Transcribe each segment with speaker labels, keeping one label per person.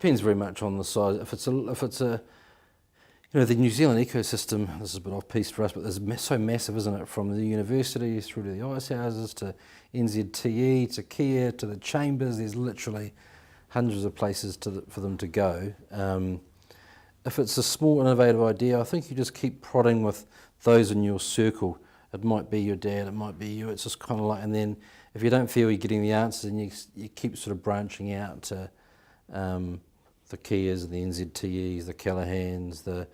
Speaker 1: depends very much on the size. If it's a the New Zealand ecosystem, this is a bit off piece for us, but it's so massive, isn't it? From the universities through to the ice houses to NZTE to Kia to the chambers, there's literally hundreds of places for them to go. If it's a small innovative idea, I think you just keep prodding with those in your circle. It might be your dad, it might be you, it's just kind of like, and then if you don't feel you're getting the answers, and you keep sort of branching out to the Kias, the NZTEs, the Callahans, the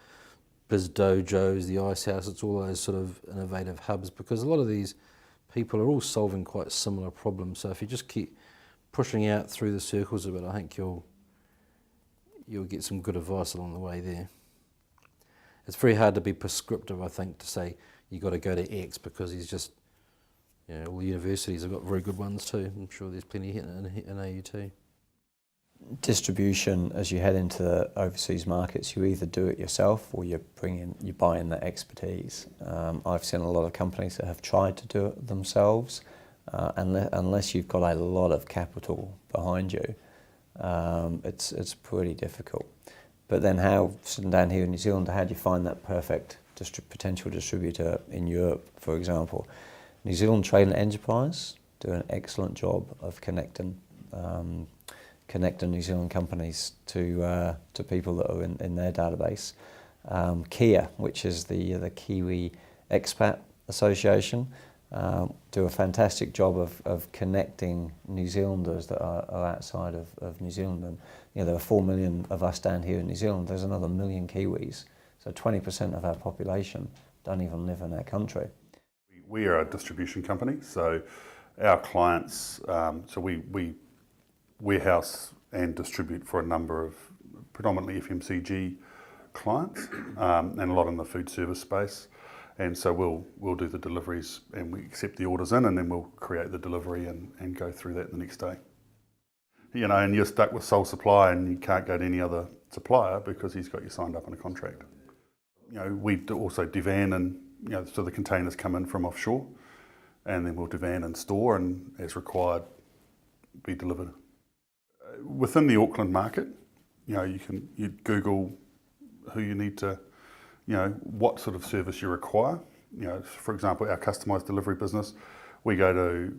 Speaker 1: Biz Dojos, the Ice House, it's all those sort of innovative hubs, because a lot of these people are all solving quite similar problems. So if you just keep pushing out through the circles a bit, I think you'll get some good advice along the way there. It's very hard to be prescriptive, I think, to say you got to go to X, because he's just, all the universities have got very good ones too. I'm sure there's plenty in AU too.
Speaker 2: Distribution, as you head into the overseas markets, you either do it yourself or you buy in the expertise. I've seen a lot of companies that have tried to do it themselves, unless you've got a lot of capital behind you, it's pretty difficult. But then sitting down here in New Zealand, how do you find that perfect potential distributor in Europe, for example? New Zealand Trade and Enterprise do an excellent job of connecting New Zealand companies to people that are in their database. Kia, which is the Kiwi Expat Association, do a fantastic job of connecting New Zealanders that are outside of New Zealand. And there are 4 million of us down here in New Zealand. There's another 1 million Kiwis. So 20% of our population don't even live in our country.
Speaker 3: We are a distribution company, so our clients, we warehouse and distribute for a number of predominantly FMCG clients, and a lot in the food service space. And so we'll do the deliveries, and we accept the orders in, and then we'll create the delivery and go through that the next day. And you're stuck with sole supply, and you can't go to any other supplier because he's got you signed up on a contract. We also divan, and so the containers come in from offshore, and then we'll divan and store, and as required, be delivered. Within the Auckland market, you Google who you need to, what sort of service you require. For example, our customised delivery business, we'd go to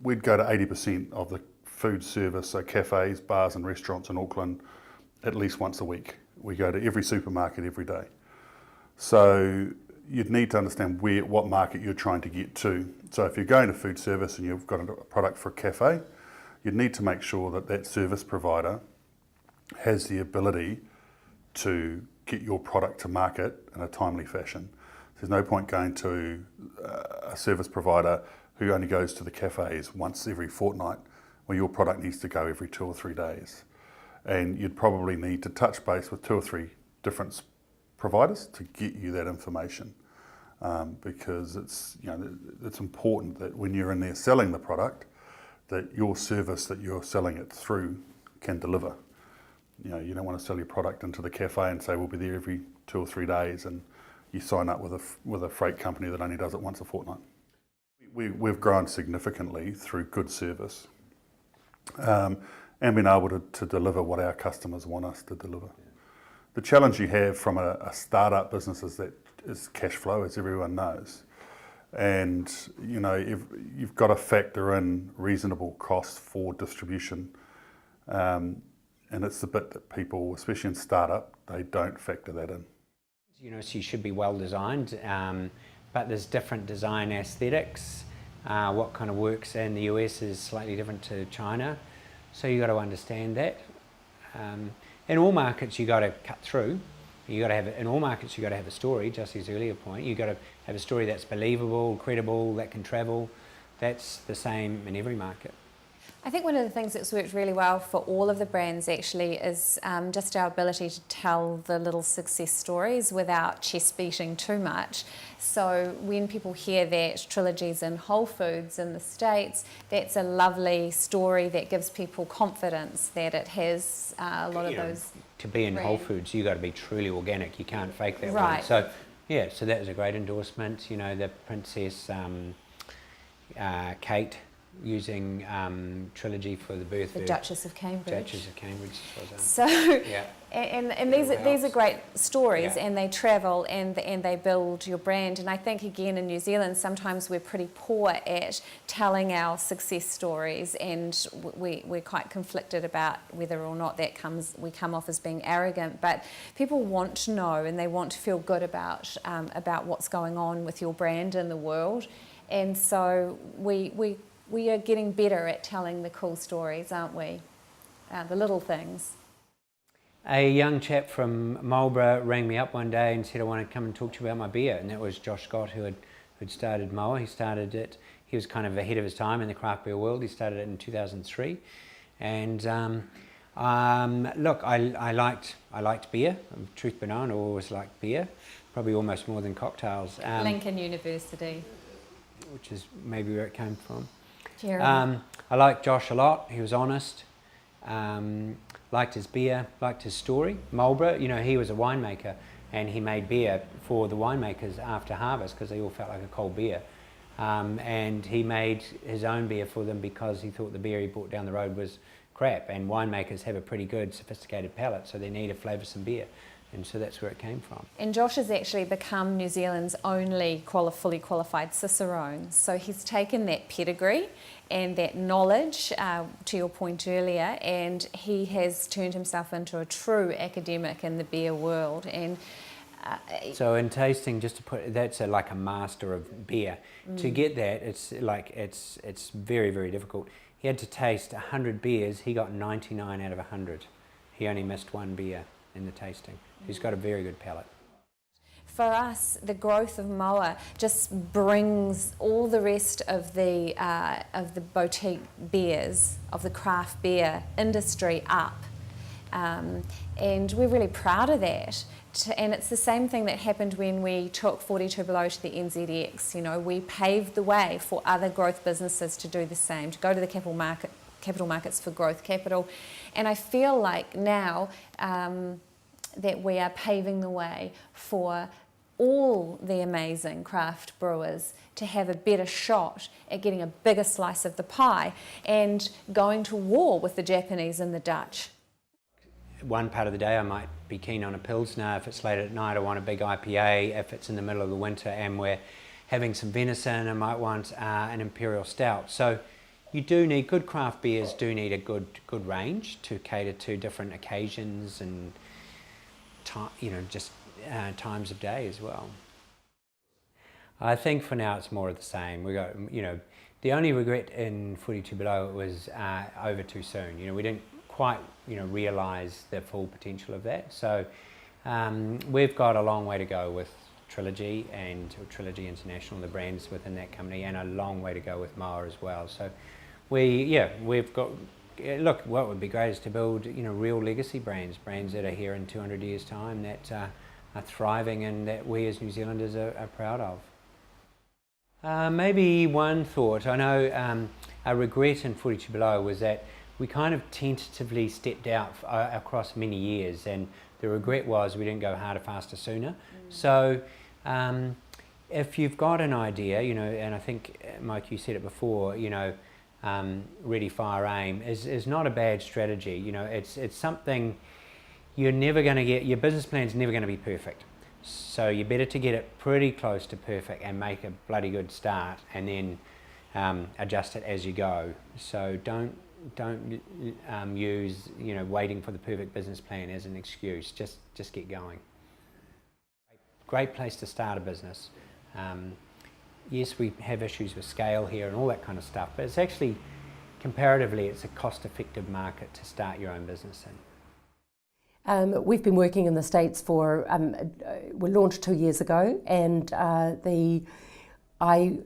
Speaker 3: 80% of the food service, so cafes, bars and restaurants in Auckland at least once a week. We go to every supermarket every day. So you'd need to understand what market you're trying to get to. So if you're going to food service and you've got a product for a cafe, you'd need to make sure that service provider has the ability to get your product to market in a timely fashion. There's no point going to a service provider who only goes to the cafes once every fortnight, where your product needs to go every 2 or 3 days. And you'd probably need to touch base with 2 or 3 different providers to get you that information, because it's important that when you're in there selling the product, that your service that you're selling it through can deliver. You don't want to sell your product into the cafe and say we'll be there every 2 or 3 days, and you sign up with a freight company that only does it once a fortnight. We've grown significantly through good service, and been able to deliver what our customers want us to deliver. The challenge you have from a startup business is cash flow, as everyone knows. And you've got to factor in reasonable costs for distribution, and it's the bit that people, especially in startup, they don't factor that in.
Speaker 4: So you should be well designed, but there's different design aesthetics. What kind of works in the US is slightly different to China, so you got to understand that. In all markets, you got to cut through. In all markets, you got to have a story. Justine's earlier point, you got to have a story that's believable, credible, that can travel. That's the same in every market.
Speaker 5: I think one of the things that's worked really well for all of the brands actually is just our ability to tell the little success stories without chest beating too much. So when people hear that Trilogy's in Whole Foods in the States, that's a lovely story that gives people confidence that it has a lot of those.
Speaker 4: To be in Whole Foods, you got to be truly organic. You can't fake that
Speaker 5: right.
Speaker 4: one. So that was a great endorsement. The Princess Kate using Trilogy for the birth.
Speaker 5: The Duchess of Cambridge.
Speaker 4: Duchess of Cambridge.
Speaker 5: So,
Speaker 4: yeah.
Speaker 5: and these are great stories,
Speaker 4: Yeah.
Speaker 5: and they travel and they build your brand. And I think again in New Zealand sometimes we're pretty poor at telling our success stories, and we're quite conflicted about whether or not we come off as being arrogant. But people want to know and they want to feel good about what's going on with your brand in the world, and so we are getting better at telling the cool stories, aren't we? The little things.
Speaker 4: A young chap from Marlborough rang me up one day and said, I want to come and talk to you about my beer. And that was Josh Scott, who'd started Moa. He started it, he was kind of ahead of his time in the craft beer world. He started it in 2003. And look, I liked beer. Truth be known, I always liked beer, probably almost more than cocktails.
Speaker 5: Lincoln University.
Speaker 4: Which is maybe where it came from. I liked Josh a lot. He was honest. Liked his beer, liked his story. Marlborough, you know, he was a winemaker and he made beer for the winemakers after harvest because they all felt like a cold beer. And he made his own beer for them because he thought the beer he bought down the road was crap, and winemakers have a pretty good sophisticated palate, so they need a flavoursome beer. And so that's where it came from. And
Speaker 5: Josh has actually become New Zealand's only fully qualified Cicerone. So he's taken that pedigree and that knowledge, to your point earlier, and he has turned himself into a true academic in the beer world. And so in tasting, just to put, that's like a master of beer. To get that, it's very, very difficult. He had to taste 100 beers. He got 99 out of 100. He only missed one beer in the tasting. He's got a very good palate. For us, the growth of Moa just brings all the rest of the boutique beers, of the craft beer industry up. And we're really proud of that. And it's the same thing that happened when we took 42 Below to the NZX. You know, we paved the way for other growth businesses to do the same, to go to the capital markets for growth capital. And I feel like now that we are paving the way for all the amazing craft brewers to have a better shot at getting a bigger slice of the pie and going to war with the Japanese and the Dutch.
Speaker 4: One part of the day I might be keen on a Pilsner. If it's late at night I want a big IPA. If it's in the middle of the winter and we're having some venison, I might want an Imperial Stout. So you do need, good craft beers do need a good range to cater to different occasions and times of day as well. I think for now it's more of the same. We got, the only regret in 42 Below was over too soon. We didn't quite, realise the full potential of that. So we've got a long way to go with Trilogy and Trilogy International, the brands within that company, and a long way to go with Moa as well. So we've got. Look, what would be great is to build, real legacy brands that are here in 200 years' time, that are thriving and that we as New Zealanders are proud of. Maybe one thought, I know a regret in 42 Below was that we kind of tentatively stepped out across many years, and the regret was we didn't go harder, faster, sooner. So if you've got an idea, and I think, Mike, you said it before, ready, fire, aim is not a bad strategy. It's something you're never going to get, your business plan's never going to be perfect. So you're better to get it pretty close to perfect and make a bloody good start, and then adjust it as you go. So don't use waiting for the perfect business plan as an excuse. Just get going. Great place to start a business. Yes, we have issues with scale here and all that kind of stuff, but it's actually, comparatively, it's a cost-effective market to start your own business in.
Speaker 6: We've been working in the States for, we launched 2 years ago, and I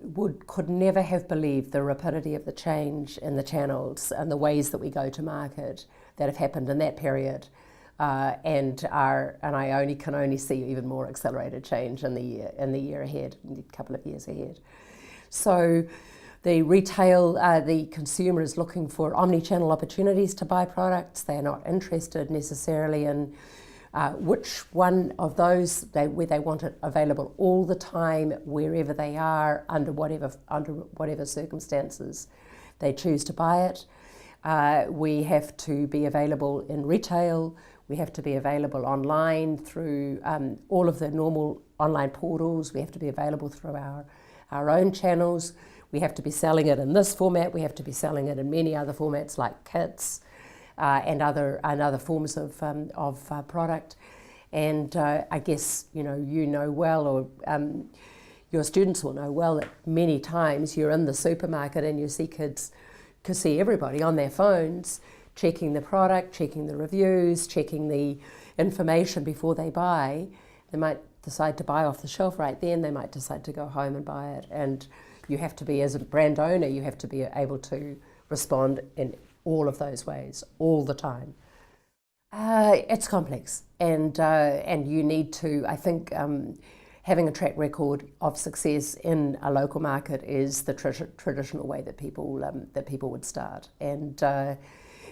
Speaker 6: could never have believed the rapidity of the change in the channels and the ways that we go to market that have happened in that period. And I can only see even more accelerated change in the year ahead, in a couple of years ahead. So the retail, the consumer is looking for omni-channel opportunities to buy products. They're not interested necessarily in which one of those where they want it available all the time, wherever they are, under whatever circumstances. they choose to buy it. We have to be available in retail. We have to be available online through all of the normal online portals. We have to be available through our own channels. We have to be selling it in this format. We have to be selling it in many other formats like kits and other forms of product. And I guess you know well, or your students will know well, that many times you're in the supermarket and you see kids, see everybody on their phones checking the product, checking the reviews, checking the information before they buy. They might decide to buy off the shelf right then. They might decide to go home and buy it. And you have to be, as a brand owner, you have to be able to respond in all of those ways all the time. It's complex, and you need to, I think, having a track record of success in a local market is the traditional way that people would start, and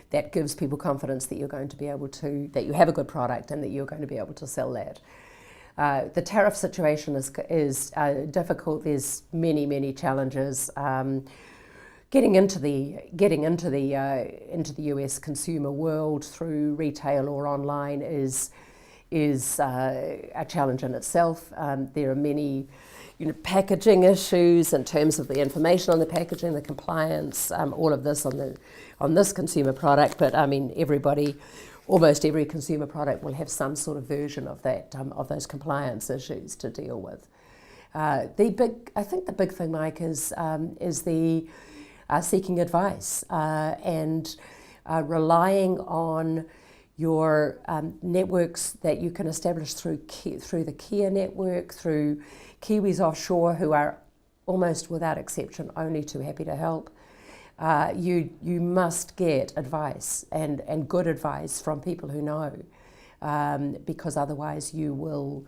Speaker 6: that gives people confidence that you're going to be able to, that you have a good product and that you're going to be able to sell that. The tariff situation is difficult. There's many challenges. Getting into the US consumer world through retail or online is a challenge in itself. There are many, packaging issues in terms of the information on the packaging, the compliance, all of this on this consumer product. But I mean, almost every consumer product will have some sort of version of that, of those compliance issues to deal with. I think the big thing, Mike, is the seeking advice and relying on your networks that you can establish through the Kia network, through Kiwis offshore who are almost without exception only too happy to help. You must get advice and good advice from people who know, because otherwise you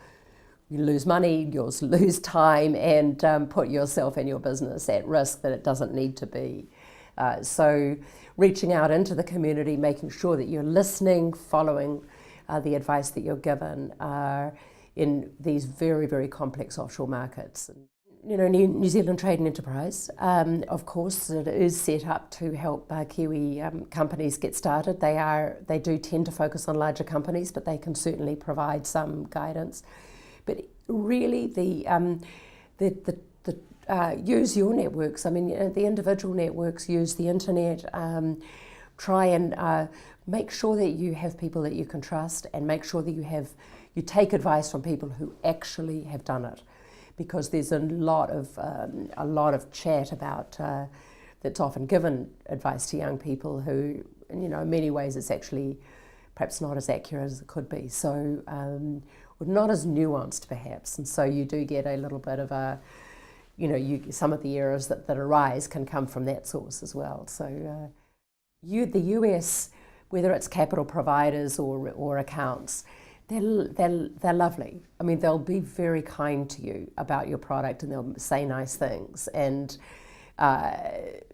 Speaker 6: lose money, you'll lose time, and put yourself and your business at risk that it doesn't need to be. So reaching out into the community, making sure that you're listening, following the advice that you're given in these very complex offshore markets. New Zealand Trade and Enterprise, of course, it is set up to help Kiwi companies get started. They do tend to focus on larger companies, but they can certainly provide some guidance. But really, use your networks. I mean, the individual networks, use the internet. Try and make sure that you have people that you can trust, and make sure that you take advice from people who actually have done it, because there's a lot of chat about that's often given advice to young people who, in many ways, it's actually perhaps not as accurate as it could be. So. Not as nuanced perhaps, and so you do get a little bit of a, some of the errors that arise can come from that source as well. So the US, whether it's capital providers or accounts, they're lovely. I mean, they'll be very kind to you about your product, and they'll say nice things, and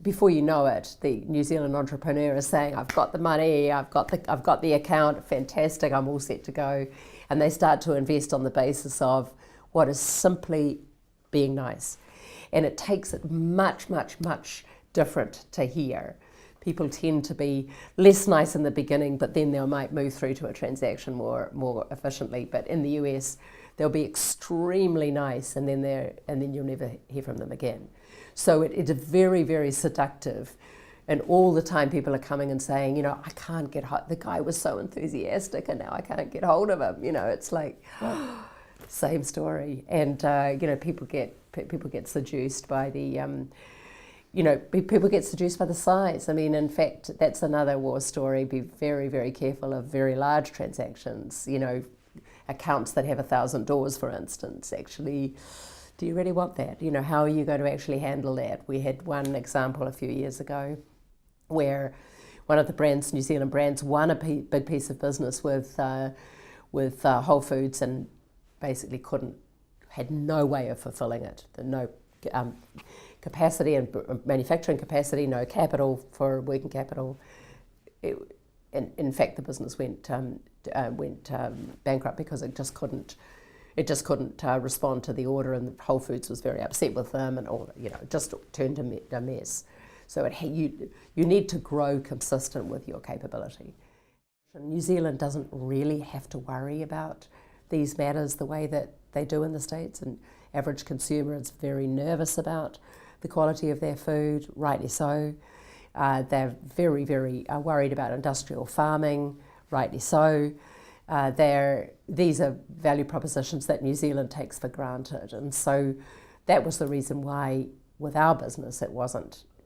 Speaker 6: before you know it, the New Zealand entrepreneur is saying, I've got the money, I've got the account, fantastic, I'm all set to go. And they start to invest on the basis of what is simply being nice. And it takes it much different to here. People tend to be less nice in the beginning, but then they might move through to a transaction more efficiently. But in the US, they'll be extremely nice, and then you'll never hear from them again. So it's very seductive. And all the time people are coming and saying, I can't get the guy was so enthusiastic and now I can't get hold of him. It's like, same story. And, people get seduced by the, people get seduced by the size. I mean, in fact, that's another war story. Be very careful of very large transactions, accounts that have 1,000 doors, for instance. Actually, do you really want that? How are you going to actually handle that? We had one example a few years ago where one of the brands, New Zealand brands, won a big piece of business with Whole Foods, and basically had no way of fulfilling it. No capacity and manufacturing capacity, no capital for working capital. In fact, the business went bankrupt because it just couldn't respond to the order, and Whole Foods was very upset with them, and all just turned a mess. So you need to grow consistent with your capability. New Zealand doesn't really have to worry about these matters the way that they do in the States. An average consumer is very nervous about the quality of their food, rightly so. They're very, very worried about industrial farming, rightly so. These are value propositions that New Zealand takes for granted, and so that was the reason why with our business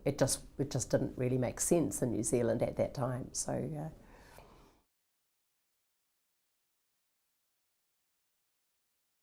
Speaker 6: it just didn't really make sense in New Zealand at that time. So